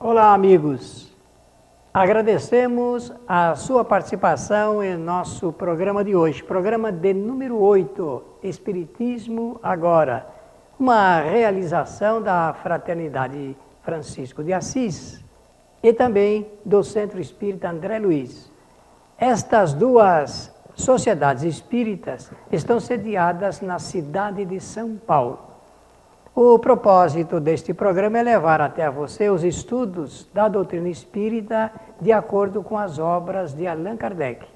Olá, amigos. Agradecemos a sua participação em nosso programa de hoje, programa de número 8, Espiritismo Agora, uma realização da Fraternidade Francisco de Assis e também do Centro Espírita André Luiz. Estas duas sociedades espíritas estão sediadas na cidade de São Paulo. O propósito deste programa é levar até a você os estudos da doutrina espírita de acordo com as obras de Allan Kardec.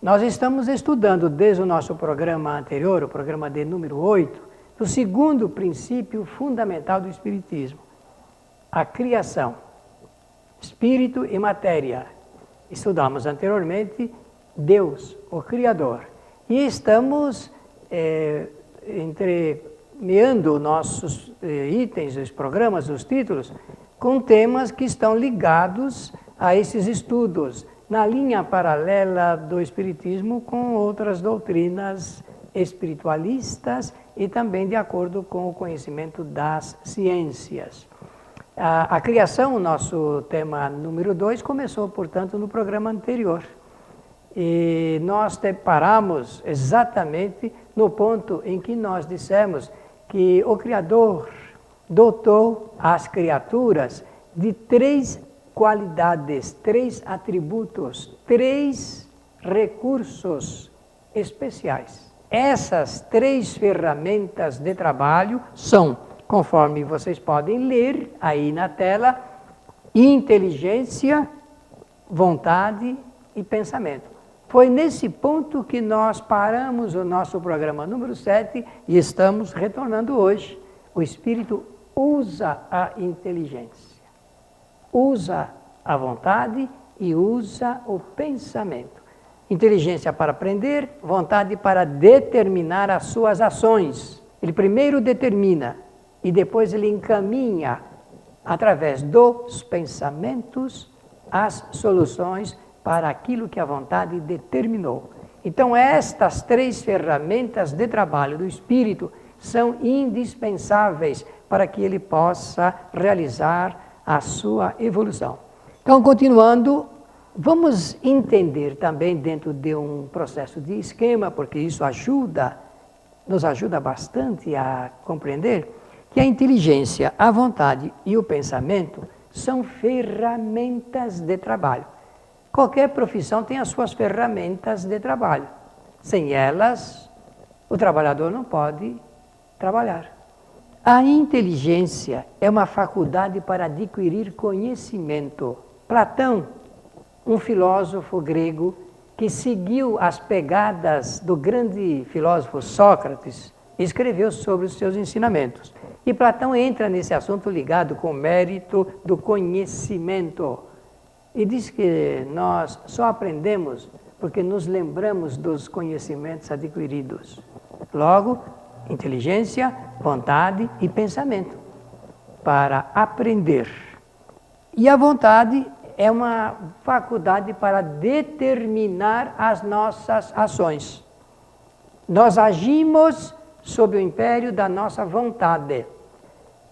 Nós estamos estudando desde o nosso programa anterior, o programa de número 8, o segundo princípio fundamental do Espiritismo, a criação, espírito e matéria. Estudamos anteriormente Deus, o Criador. E estamos entremeando nossos itens, os programas, os títulos, com temas que estão ligados a esses estudos, na linha paralela do Espiritismo com outras doutrinas espiritualistas e também de acordo com o conhecimento das ciências. A criação, o nosso tema número 2, começou, portanto, no programa anterior. E nós paramos exatamente no ponto em que nós dissemos que o Criador dotou as criaturas de 3 qualidades, 3 atributos, 3 recursos especiais. Essas 3 ferramentas de trabalho são, conforme vocês podem ler aí na tela, inteligência, vontade e pensamento. Foi nesse ponto que nós paramos o nosso programa número 7 e estamos retornando hoje. O Espírito usa a inteligência, usa a vontade e usa o pensamento. Inteligência para aprender, vontade para determinar as suas ações. Ele primeiro determina e depois ele encaminha, através dos pensamentos, as soluções para aquilo que a vontade determinou. Então, estas 3 ferramentas de trabalho do Espírito são indispensáveis para que ele possa realizar a sua evolução. Então, continuando, vamos entender também dentro de um processo de esquema, porque isso nos ajuda bastante a compreender que a inteligência, a vontade e o pensamento são ferramentas de trabalho. Qualquer profissão tem as suas ferramentas de trabalho. Sem elas, o trabalhador não pode trabalhar. A inteligência é uma faculdade para adquirir conhecimento. Platão, um filósofo grego que seguiu as pegadas do grande filósofo Sócrates, escreveu sobre os seus ensinamentos. E Platão entra nesse assunto ligado com o mérito do conhecimento. E diz que nós só aprendemos porque nos lembramos dos conhecimentos adquiridos. Logo, inteligência, vontade e pensamento para aprender. E a vontade é uma faculdade para determinar as nossas ações. Nós agimos sob o império da nossa vontade.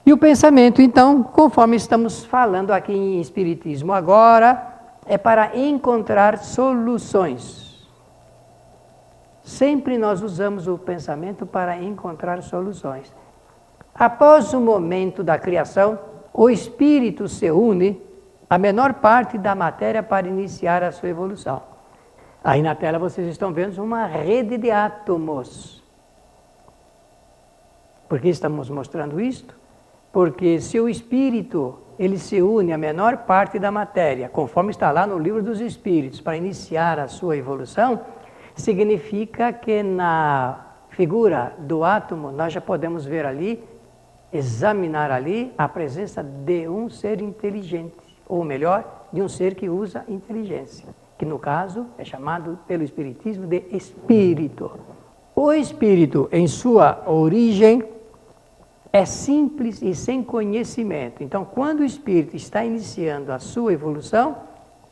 E o pensamento, então, conforme estamos falando aqui em Espiritismo agora, é para encontrar soluções. Sempre nós usamos o pensamento para encontrar soluções. Após o momento da criação, o Espírito se une à menor parte da matéria para iniciar a sua evolução. Aí na tela vocês estão vendo uma rede de átomos. Por que estamos mostrando isto? Porque se o Espírito ele se une à menor parte da matéria, conforme está lá no Livro dos Espíritos, para iniciar a sua evolução, significa que na figura do átomo nós já podemos ver ali, examinar ali a presença de um ser inteligente, ou melhor, de um ser que usa inteligência, que no caso é chamado pelo Espiritismo de Espírito. O Espírito, em sua origem, é simples e sem conhecimento. Então, quando o Espírito está iniciando a sua evolução,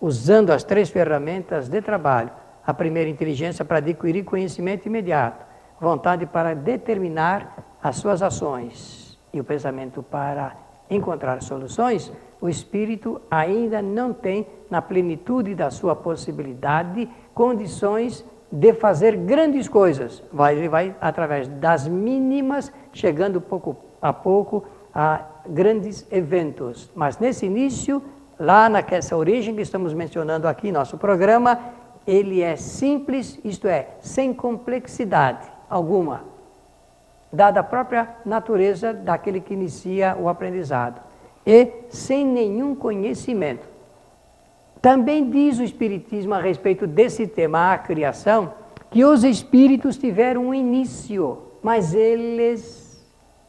usando as 3 ferramentas de trabalho, a primeira, inteligência para adquirir conhecimento imediato, vontade para determinar as suas ações e o pensamento para encontrar soluções, o espírito ainda não tem, na plenitude da sua possibilidade, condições de fazer grandes coisas. Ele vai através das mínimas, chegando pouco a pouco a grandes eventos. Mas nesse início, lá nessa origem que estamos mencionando aqui em nosso programa, ele é simples, isto é, sem complexidade alguma, dada a própria natureza daquele que inicia o aprendizado, e sem nenhum conhecimento. Também diz o Espiritismo a respeito desse tema, a criação, que os espíritos tiveram um início, mas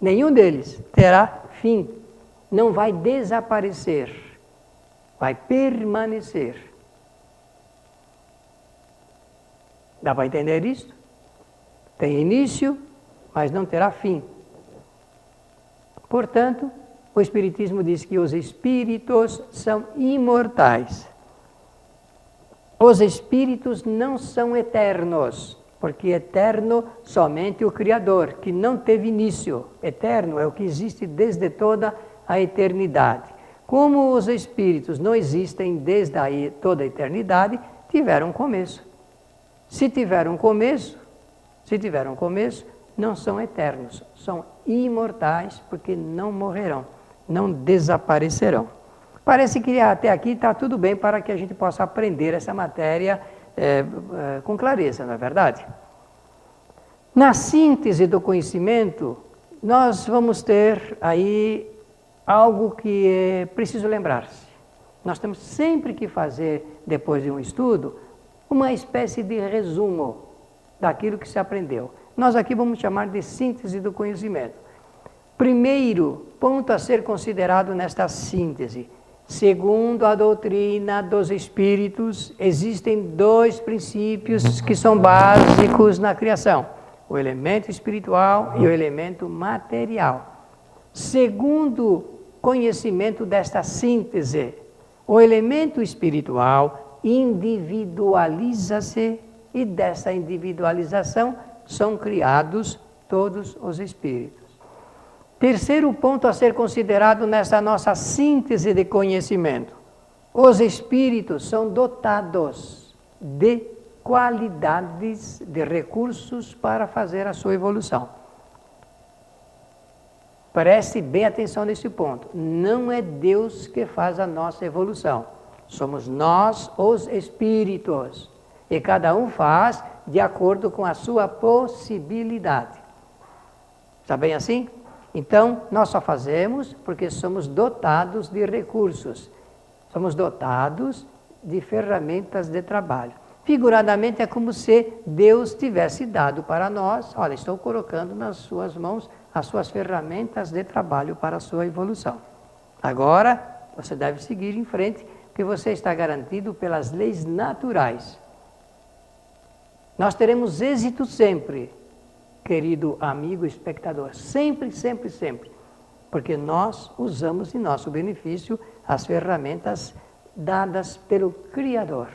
nenhum deles terá fim, não vai desaparecer, vai permanecer. Dá para entender isso? Tem início, mas não terá fim. Portanto, o Espiritismo diz que os espíritos são imortais. Os espíritos não são eternos, porque eterno somente o Criador, que não teve início. Eterno é o que existe desde toda a eternidade. Como os espíritos não existem desde toda a eternidade, tiveram um começo. Se tiveram começo, não são eternos, são imortais, porque não morrerão, não desaparecerão. Parece que até aqui está tudo bem para que a gente possa aprender essa matéria com clareza, não é verdade? Na síntese do conhecimento, nós vamos ter aí algo que é preciso lembrar-se. Nós temos sempre que fazer, depois de um estudo, uma espécie de resumo daquilo que se aprendeu. Nós aqui vamos chamar de síntese do conhecimento. Primeiro ponto a ser considerado nesta síntese: segundo a doutrina dos espíritos, existem dois princípios que são básicos na criação: o elemento espiritual e o elemento material. Segundo conhecimento desta síntese, o elemento espiritual individualiza-se, e dessa individualização são criados todos os espíritos. Terceiro ponto a ser considerado nessa nossa síntese de conhecimento: os espíritos são dotados de qualidades, de recursos para fazer a sua evolução. Preste bem atenção nesse ponto. Não é Deus que faz a nossa evolução. Somos nós, os espíritos. E cada um faz de acordo com a sua possibilidade. Está bem assim? Então, nós só fazemos porque somos dotados de recursos. Somos dotados de ferramentas de trabalho. Figuradamente, é como se Deus tivesse dado para nós: olha, estou colocando nas suas mãos as suas ferramentas de trabalho para a sua evolução. Agora, você deve seguir em frente, porque você está garantido pelas leis naturais. Nós teremos êxito sempre, querido amigo espectador, sempre, sempre, sempre, porque nós usamos em nosso benefício as ferramentas dadas pelo Criador.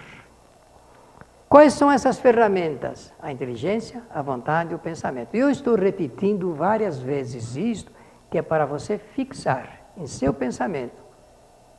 Quais são essas ferramentas? A inteligência, a vontade e o pensamento. Eu estou repetindo várias vezes isto, que é para você fixar em seu pensamento.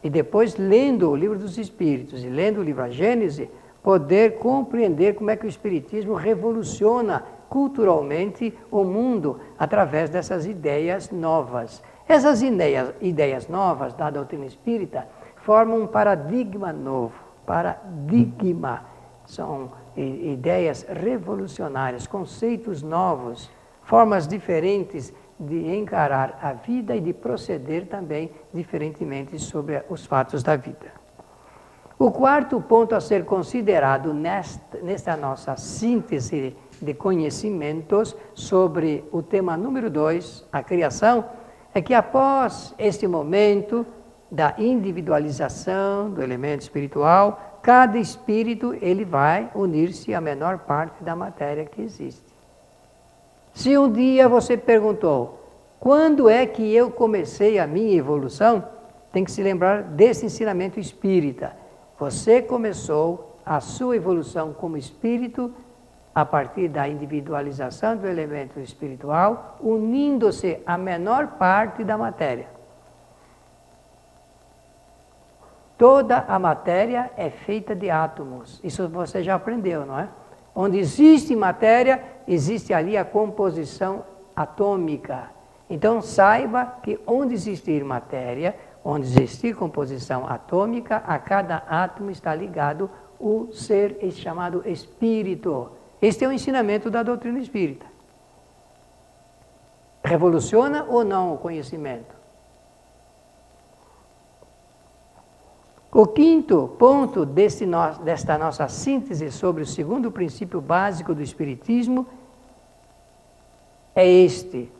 E depois, lendo o Livro dos Espíritos e lendo o livro A Gênese, poder compreender como é que o Espiritismo revoluciona culturalmente o mundo através dessas ideias novas. Essas ideias novas da doutrina espírita formam um paradigma novo. Paradigma. São ideias revolucionárias, conceitos novos, formas diferentes de encarar a vida e de proceder também diferentemente sobre os fatos da vida. O quarto ponto a ser considerado nesta nossa síntese de conhecimentos sobre o tema número 2, a criação, é que após este momento da individualização do elemento espiritual, cada espírito ele vai unir-se à menor parte da matéria que existe. Se um dia você perguntou: quando é que eu comecei a minha evolução? Tem que se lembrar desse ensinamento espírita. Você começou a sua evolução como espírito a partir da individualização do elemento espiritual, unindo-se à menor parte da matéria. Toda a matéria é feita de átomos. Isso você já aprendeu, não é? Onde existe matéria, existe ali a composição atômica. Então saiba que onde existir matéria, onde existir composição atômica, a cada átomo está ligado o ser chamado espírito. Este é o ensinamento da doutrina espírita. Revoluciona ou não o conhecimento? O quinto ponto desta nossa síntese sobre o segundo princípio básico do Espiritismo é este.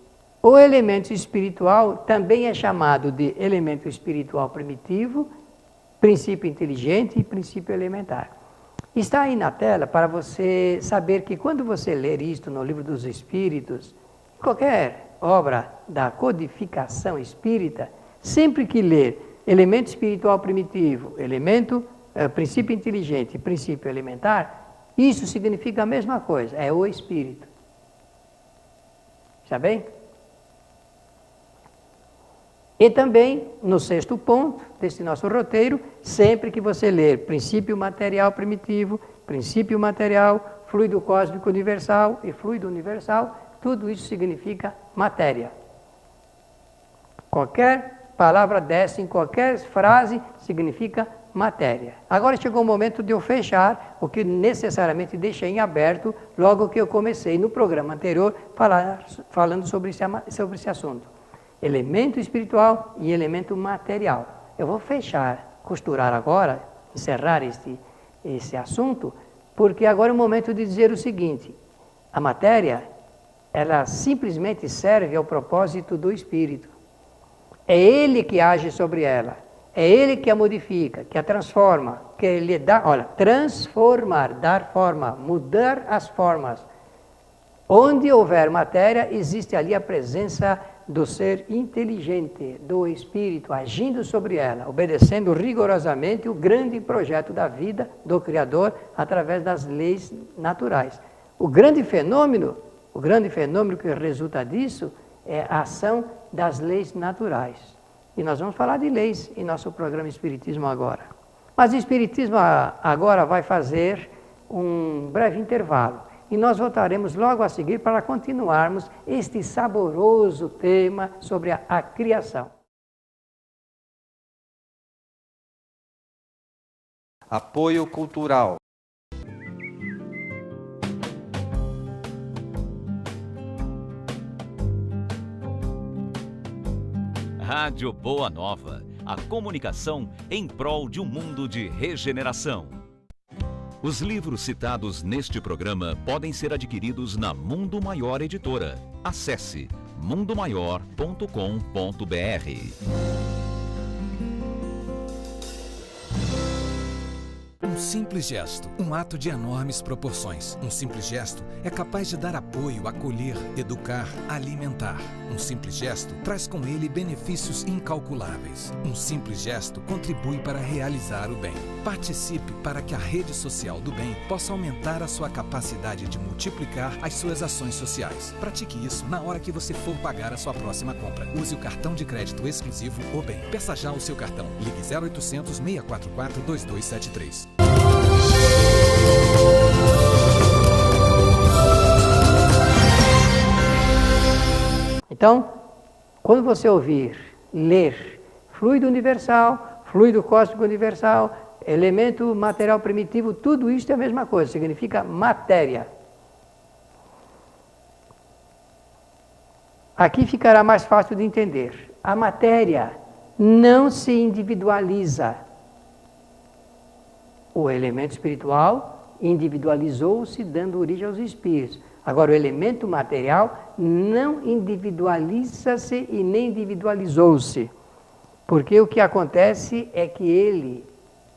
O elemento espiritual também é chamado de elemento espiritual primitivo, princípio inteligente e princípio elementar. Está aí na tela para você saber que quando você ler isto no Livro dos Espíritos, qualquer obra da codificação espírita, sempre que ler elemento espiritual primitivo, princípio inteligente e princípio elementar, isso significa a mesma coisa, é o espírito. Está bem? E também, no sexto ponto desse nosso roteiro, sempre que você ler princípio material primitivo, princípio material, fluido cósmico universal e fluido universal, tudo isso significa matéria. Qualquer palavra dessa, em qualquer frase, significa matéria. Agora chegou o momento de eu fechar o que necessariamente deixei em aberto logo que eu comecei no programa anterior falando sobre esse assunto. Elemento espiritual e elemento material. Eu vou costurar agora, encerrar esse assunto, porque agora é o momento de dizer o seguinte: a matéria, ela simplesmente serve ao propósito do espírito. É ele que age sobre ela, é ele que a modifica, que a transforma, que lhe dá, transformar, dar forma, mudar as formas. Onde houver matéria, existe ali a presença do ser inteligente, do espírito, agindo sobre ela, obedecendo rigorosamente o grande projeto da vida do Criador através das leis naturais. O grande fenômeno que resulta disso é a ação das leis naturais. E nós vamos falar de leis em nosso programa Espiritismo agora. Mas o Espiritismo agora vai fazer um breve intervalo. E nós voltaremos logo a seguir para continuarmos este saboroso tema sobre a criação. Apoio cultural. Rádio Boa Nova, a comunicação em prol de um mundo de regeneração. Os livros citados neste programa podem ser adquiridos na Mundo Maior Editora. Acesse mundomaior.com.br. Um simples gesto, um ato de enormes proporções. Um simples gesto é capaz de dar apoio, acolher, educar, alimentar. Um simples gesto traz com ele benefícios incalculáveis. Um simples gesto contribui para realizar o bem. Participe para que a rede social do bem possa aumentar a sua capacidade de multiplicar as suas ações sociais. Pratique isso na hora que você for pagar a sua próxima compra. Use o cartão de crédito exclusivo O Bem. Peça já o seu cartão. Ligue 0800 644 2273. Então, quando você ler fluido universal, fluido cósmico universal, elemento material primitivo, tudo isso é a mesma coisa, significa matéria. Aqui ficará mais fácil de entender. A matéria não se individualiza. O elemento espiritual individualizou-se, dando origem aos espíritos. Agora, o elemento material não individualiza-se e nem individualizou-se. Porque o que acontece é que ele,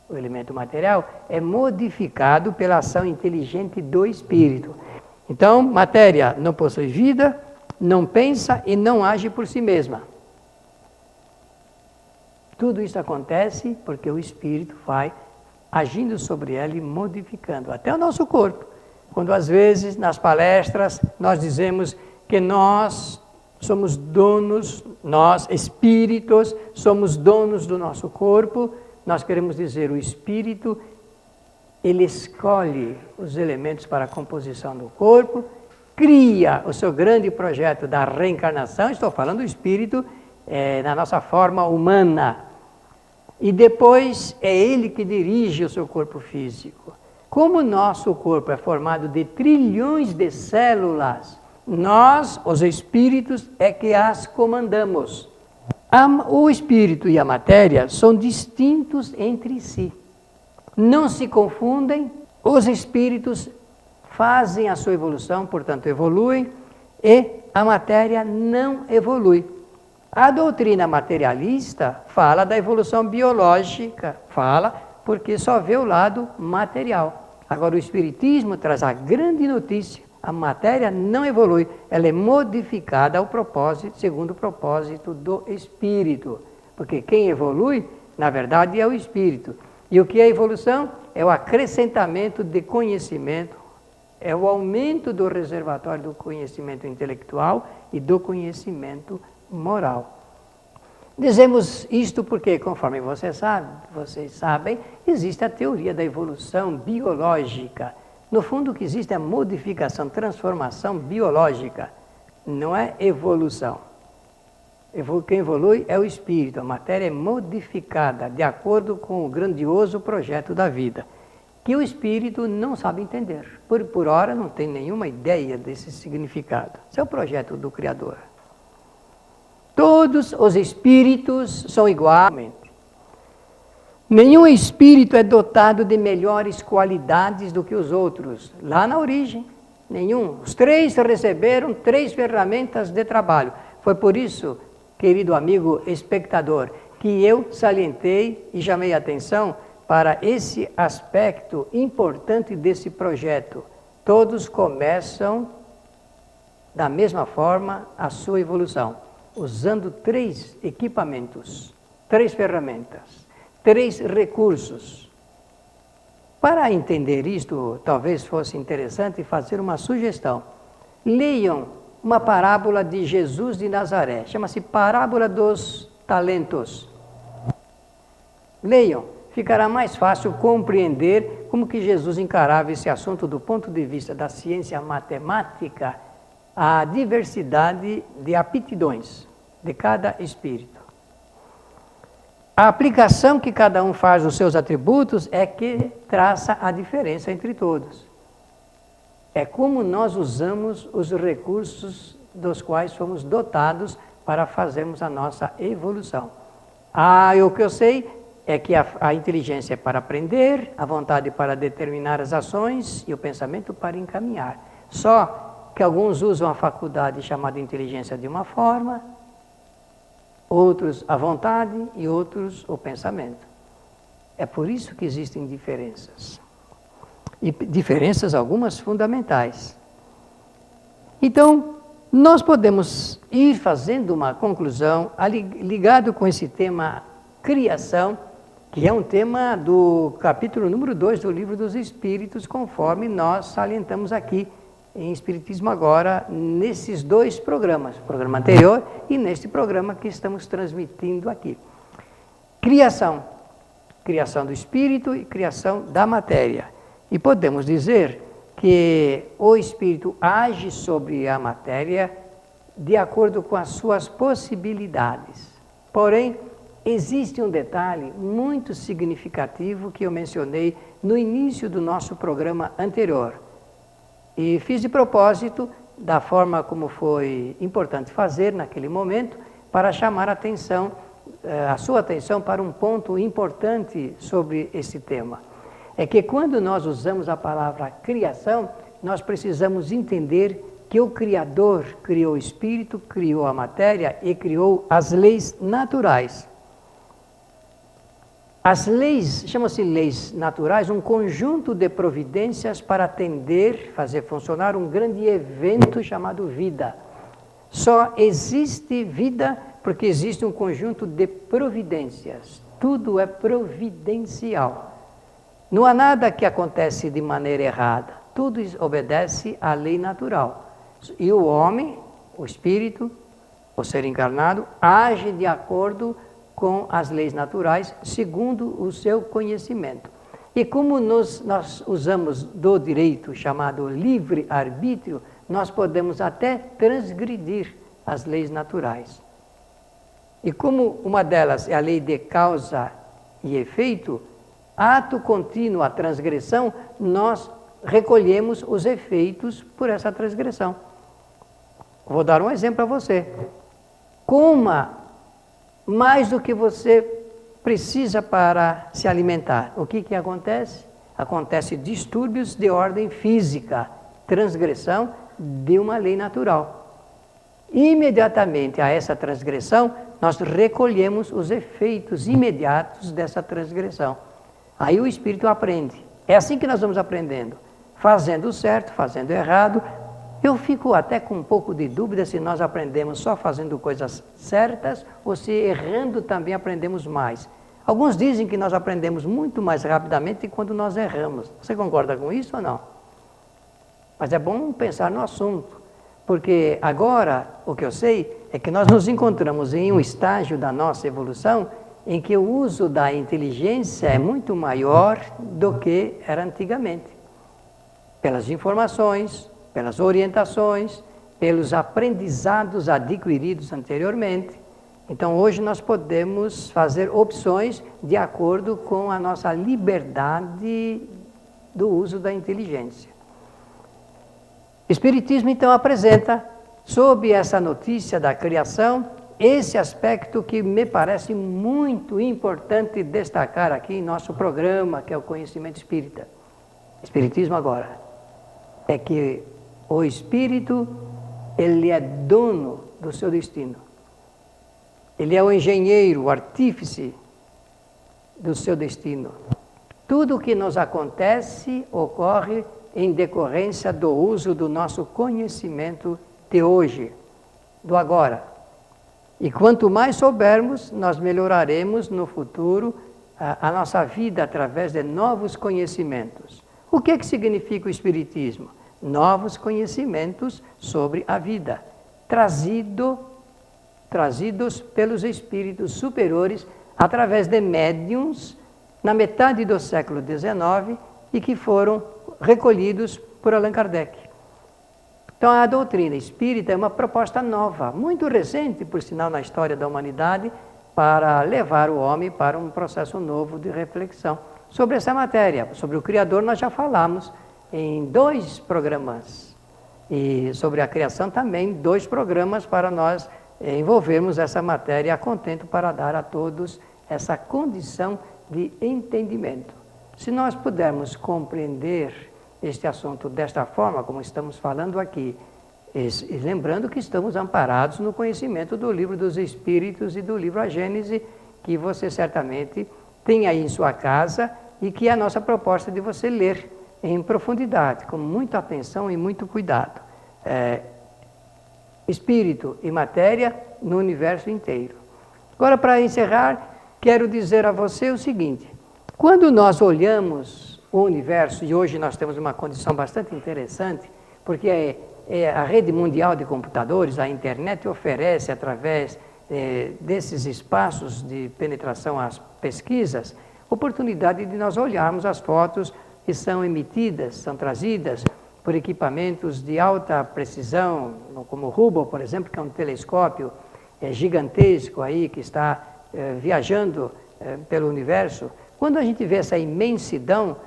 o elemento material, é modificado pela ação inteligente do espírito. Então, matéria não possui vida, não pensa e não age por si mesma. Tudo isso acontece porque o espírito vai agindo sobre ela e modificando até o nosso corpo. Quando às vezes nas palestras nós dizemos que nós somos donos, nós espíritos somos donos do nosso corpo, nós queremos dizer, o espírito, ele escolhe os elementos para a composição do corpo, cria o seu grande projeto da reencarnação, estou falando do espírito na nossa forma humana, e depois é ele que dirige o seu corpo físico. Como o nosso corpo é formado de trilhões de células, nós, os espíritos, é que as comandamos. O espírito e a matéria são distintos entre si. Não se confundem, os espíritos fazem a sua evolução, portanto evoluem, e a matéria não evolui. A doutrina materialista fala da evolução biológica, fala porque só vê o lado material. Agora o Espiritismo traz a grande notícia, a matéria não evolui, ela é modificada ao propósito, segundo o propósito do Espírito. Porque quem evolui, na verdade, é o Espírito. E o que é evolução? É o acrescentamento de conhecimento, é o aumento do reservatório do conhecimento intelectual e do conhecimento moral. Dizemos isto porque, conforme vocês sabem, existe a teoria da evolução biológica. No fundo, o que existe é modificação, transformação biológica, não é evolução. Quem evolui é o espírito, a matéria é modificada de acordo com o grandioso projeto da vida, que o espírito não sabe entender. Por hora não tem nenhuma ideia desse significado. Esse é o projeto do Criador. Todos os espíritos são iguais. Nenhum espírito é dotado de melhores qualidades do que os outros. Lá na origem, nenhum. Os três receberam 3 ferramentas de trabalho. Foi por isso, querido amigo espectador, que eu salientei e chamei a atenção para esse aspecto importante desse projeto. Todos começam da mesma forma a sua evolução, usando 3 equipamentos, 3 ferramentas, 3 recursos. Para entender isto, talvez fosse interessante fazer uma sugestão. Leiam uma parábola de Jesus de Nazaré, chama-se Parábola dos Talentos. Leiam, ficará mais fácil compreender como que Jesus encarava esse assunto do ponto de vista da ciência matemática, a diversidade de aptidões de cada espírito. A aplicação que cada um faz dos seus atributos é que traça a diferença entre todos. É como nós usamos os recursos dos quais fomos dotados para fazermos a nossa evolução. O que eu sei é que a inteligência é para aprender, a vontade para determinar as ações e o pensamento para encaminhar. Só que alguns usam a faculdade chamada inteligência de uma forma, outros a vontade e outros o pensamento. É por isso que existem diferenças. E diferenças algumas fundamentais. Então, nós podemos ir fazendo uma conclusão ligado com esse tema criação, que é um tema do capítulo número 2 do Livro dos Espíritos, conforme nós salientamos aqui em Espiritismo Agora, nesses 2 programas, o programa anterior e neste programa que estamos transmitindo aqui. Criação, criação do espírito e criação da matéria. E podemos dizer que o espírito age sobre a matéria de acordo com as suas possibilidades. Porém, existe um detalhe muito significativo que eu mencionei no início do nosso programa anterior. E fiz de propósito, da forma como foi importante fazer naquele momento, para chamar a sua atenção para um ponto importante sobre esse tema. É que quando nós usamos a palavra criação, nós precisamos entender que o Criador criou o espírito, criou a matéria e criou as leis naturais. As leis, chamam-se leis naturais, um conjunto de providências para atender, fazer funcionar um grande evento chamado vida. Só existe vida porque existe um conjunto de providências. Tudo é providencial. Não há nada que acontece de maneira errada. Tudo obedece à lei natural. E o homem, o espírito, o ser encarnado, age de acordo com as leis naturais, segundo o seu conhecimento. E como nós usamos do direito chamado livre-arbítrio, nós podemos até transgredir as leis naturais. E como uma delas é a lei de causa e efeito, ato contínuo à transgressão, nós recolhemos os efeitos por essa transgressão. Vou dar um exemplo a você. Coma mais do que você precisa para se alimentar. O que acontece? Acontece distúrbios de ordem física, transgressão de uma lei natural. Imediatamente a essa transgressão, nós recolhemos os efeitos imediatos dessa transgressão. Aí o espírito aprende. É assim que nós vamos aprendendo. Fazendo o certo, fazendo o errado. Eu fico até com um pouco de dúvida se nós aprendemos só fazendo coisas certas ou se errando também aprendemos mais. Alguns dizem que nós aprendemos muito mais rapidamente quando nós erramos. Você concorda com isso ou não? Mas é bom pensar no assunto, porque agora o que eu sei é que nós nos encontramos em um estágio da nossa evolução em que o uso da inteligência é muito maior do que era antigamente. Pelas informações, pelas orientações, pelos aprendizados adquiridos anteriormente. Então, hoje nós podemos fazer opções de acordo com a nossa liberdade do uso da inteligência. O Espiritismo, então, apresenta, sob essa notícia da criação, esse aspecto que me parece muito importante destacar aqui em nosso programa, que é o conhecimento espírita. Espiritismo agora é que o espírito, ele é dono do seu destino. Ele é o engenheiro, o artífice do seu destino. Tudo o que nos acontece ocorre em decorrência do uso do nosso conhecimento de hoje, do agora. E quanto mais soubermos, nós melhoraremos no futuro a nossa vida através de novos conhecimentos. O que significa o Espiritismo? Novos conhecimentos sobre a vida, trazidos pelos espíritos superiores através de médiuns na metade do século XIX e que foram recolhidos por Allan Kardec. Então a doutrina espírita é uma proposta nova, muito recente, por sinal, na história da humanidade, para levar o homem para um processo novo de reflexão. Sobre essa matéria, sobre o Criador, nós já falamos em 2 programas. E sobre a criação também, 2 programas para nós envolvermos essa matéria a contento para dar a todos essa condição de entendimento. Se nós pudermos compreender este assunto desta forma, como estamos falando aqui, e lembrando que estamos amparados no conhecimento do Livro dos Espíritos e do livro A Gênese, que você certamente tem aí em sua casa e que é a nossa proposta de você ler em profundidade, com muita atenção e muito cuidado. Espírito e matéria no universo inteiro. Agora, para encerrar, quero dizer a você o seguinte: quando nós olhamos o universo, e hoje nós temos uma condição bastante interessante, porque a rede mundial de computadores, a internet, oferece, através desses espaços de penetração às pesquisas, oportunidade de nós olharmos as fotos que são emitidas, são trazidas por equipamentos de alta precisão, como o Hubble, por exemplo, que é um telescópio gigantesco aí, que está viajando pelo universo. Quando a gente vê essa imensidão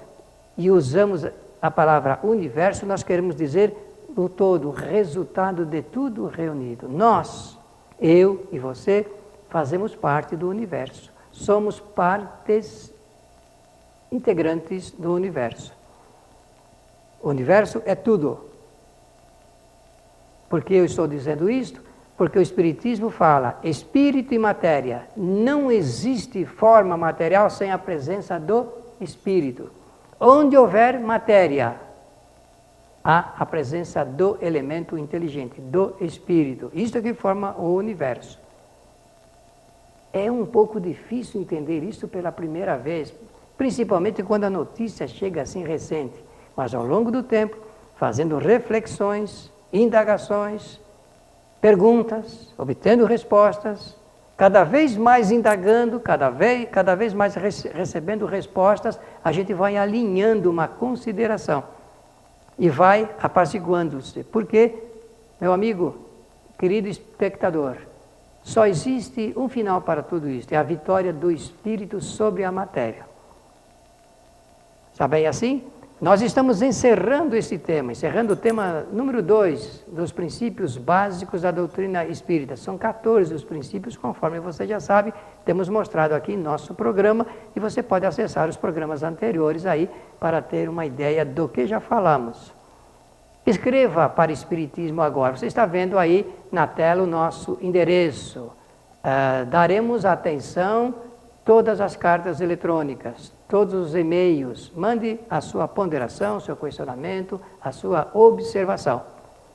e usamos a palavra universo, nós queremos dizer o todo, o resultado de tudo reunido. Nós, eu e você, fazemos parte do universo. Somos partes integrantes do universo. O universo é tudo. Por que eu estou dizendo isto? Porque o Espiritismo fala, espírito e matéria. Não existe forma material sem a presença do espírito. Onde houver matéria, há a presença do elemento inteligente, do espírito. Isto é que forma o universo. É um pouco difícil entender isso pela primeira vez, principalmente quando a notícia chega assim recente. Mas ao longo do tempo, fazendo reflexões, indagações, perguntas, obtendo respostas, Cada vez mais indagando, cada vez mais recebendo respostas, a gente vai alinhando uma consideração e vai apaziguando-se. Porque, meu amigo, querido espectador, só existe um final para tudo isso, é a vitória do Espírito sobre a matéria. Está bem assim? Nós estamos encerrando o tema número 2 dos princípios básicos da doutrina espírita. São 14 os princípios, conforme você já sabe, temos mostrado aqui em nosso programa, e você pode acessar os programas anteriores aí para ter uma ideia do que já falamos. Escreva para Espiritismo Agora. Você está vendo aí na tela o nosso endereço. Daremos atenção todas as cartas eletrônicas, todos os e-mails. Mande a sua ponderação, seu questionamento, a sua observação.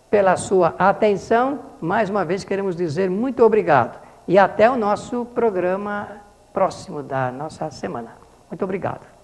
Pela sua atenção, mais uma vez queremos dizer muito obrigado. E até o nosso programa próximo da nossa semana. Muito obrigado.